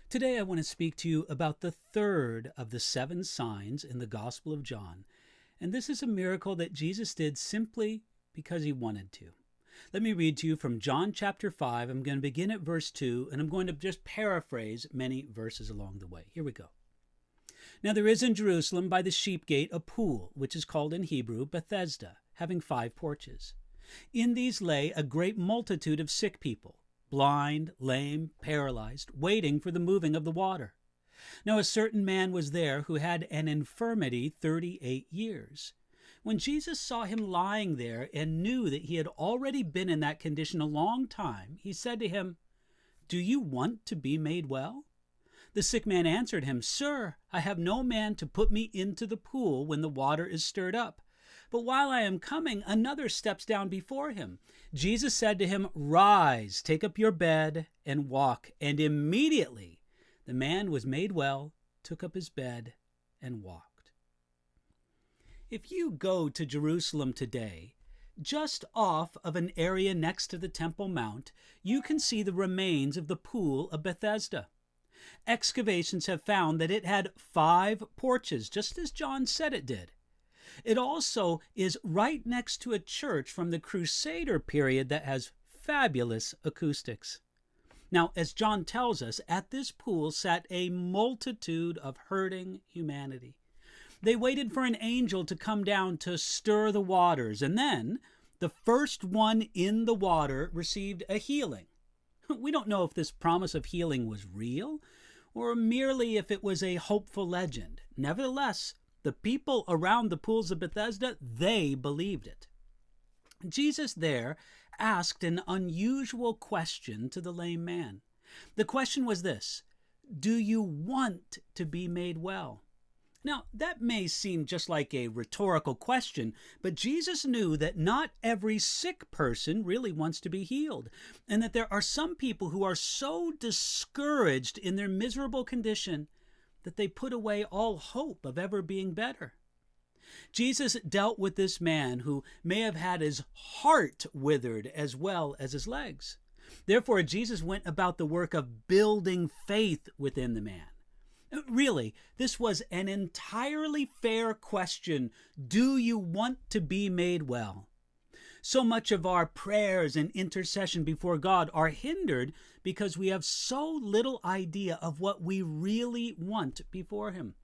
Today I want to speak to you about the third of the 7 signs in the Gospel of John. And this is a miracle that Jesus did simply because he wanted to. Let me read to you from John chapter 5. I'm going to begin at verse 2, and I'm going to just paraphrase many verses along the way. Here we go. Now there is in Jerusalem by the sheep gate a pool, which is called in Hebrew Bethesda, having 5 porches. In these lay a great multitude of sick people, blind, lame, paralyzed, waiting for the moving of the water. Now a certain man was there who had an infirmity 38 years. When Jesus saw him lying there and knew that he had already been in that condition a long time, he said to him, "Do you want to be made well?" The sick man answered him, "Sir, I have no man to put me into the pool when the water is stirred up. But while I am coming, another steps down before him." Jesus said to him, "Rise, take up your bed, and walk." And immediately the man was made well, took up his bed, and walked. If you go to Jerusalem today, just off of an area next to the Temple Mount, you can see the remains of the pool of Bethesda. Excavations have found that it had 5 porches, just as John said it did. It also is right next to a church from the Crusader period that has fabulous acoustics. Now, as John tells us, at this pool sat a multitude of hurting humanity. They waited for an angel to come down to stir the waters, and then the first one in the water received a healing. We don't know if this promise of healing was real or merely if it was a hopeful legend. Nevertheless, the people around the pools of Bethesda, they believed it. Jesus there asked an unusual question to the lame man. The question was this: do you want to be made well? Now, that may seem just like a rhetorical question, but Jesus knew that not every sick person really wants to be healed, and that there are some people who are so discouraged in their miserable condition that they put away all hope of ever being better. Jesus dealt with this man who may have had his heart withered as well as his legs. Therefore, Jesus went about the work of building faith within the man. Really, this was an entirely fair question. Do you want to be made well? So much of our prayers and intercession before God are hindered because we have so little idea of what we really want before him.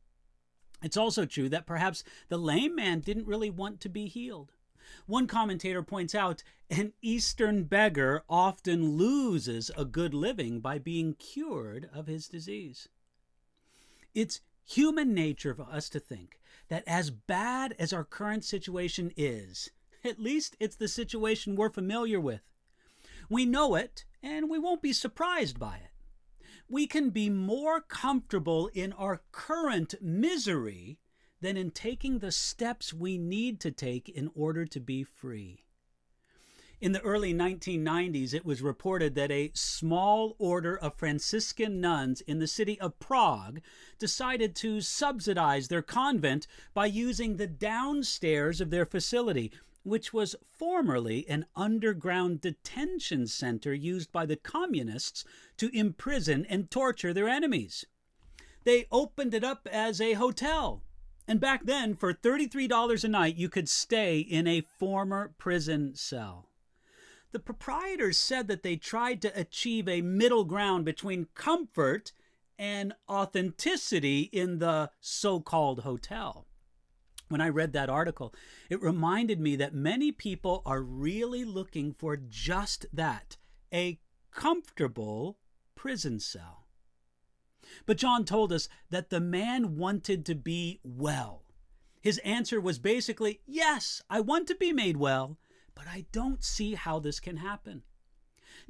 It's also true that perhaps the lame man didn't really want to be healed. One commentator points out, an Eastern beggar often loses a good living by being cured of his disease. It's human nature for us to think that as bad as our current situation is, at least it's the situation we're familiar with. We know it, and we won't be surprised by it. We can be more comfortable in our current misery than in taking the steps we need to take in order to be free. In the early 1990s, it was reported that a small order of Franciscan nuns in the city of Prague decided to subsidize their convent by using the downstairs of their facility, which was formerly an underground detention center used by the communists to imprison and torture their enemies. They opened it up as a hotel, and back then, for $33 a night, you could stay in a former prison cell. The proprietors said that they tried to achieve a middle ground between comfort and authenticity in the so-called hotel. When I read that article, it reminded me that many people are really looking for just that, a comfortable prison cell. But John told us that the man wanted to be well. His answer was basically, yes, I want to be made well, but I don't see how this can happen.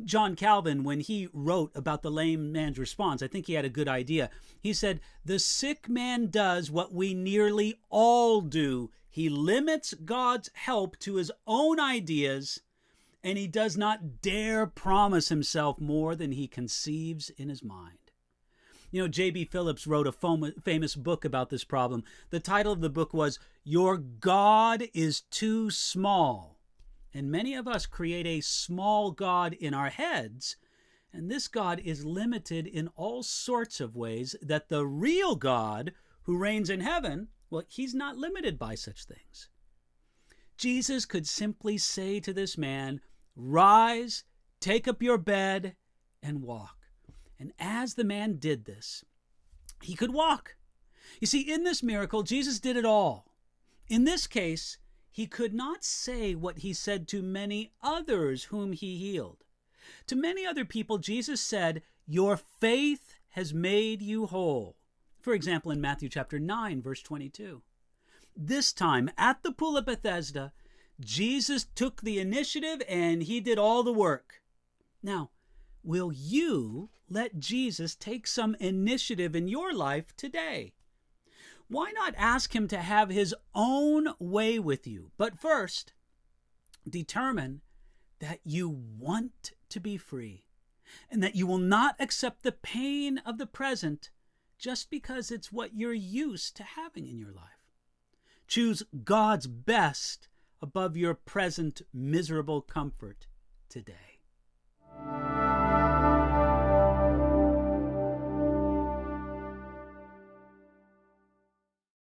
John Calvin, when he wrote about the lame man's response, I think he had a good idea. He said, "The sick man does what we nearly all do. He limits God's help to his own ideas, and he does not dare promise himself more than he conceives in his mind." You know, J.B. Phillips wrote a famous book about this problem. The title of the book was, "Your God is Too Small." And many of us create a small God in our heads And this God is limited in all sorts of ways that the real God who reigns in heaven, well, he's not limited by such things. Jesus could simply say to this man, "Rise, take up your bed, and walk." And as the man did this, he could walk. You see, in this miracle, Jesus did it all. In this case, he could not say what he said to many others whom he healed. To many other people, Jesus said, "Your faith has made you whole." For example, in Matthew chapter 9, verse 22. This time, at the pool of Bethesda, Jesus took the initiative and he did all the work. Now, will you let Jesus take some initiative in your life today? Why not ask him to have his own way with you? But first, determine that you want to be free and that you will not accept the pain of the present just because it's what you're used to having in your life. Choose God's best above your present miserable comfort today.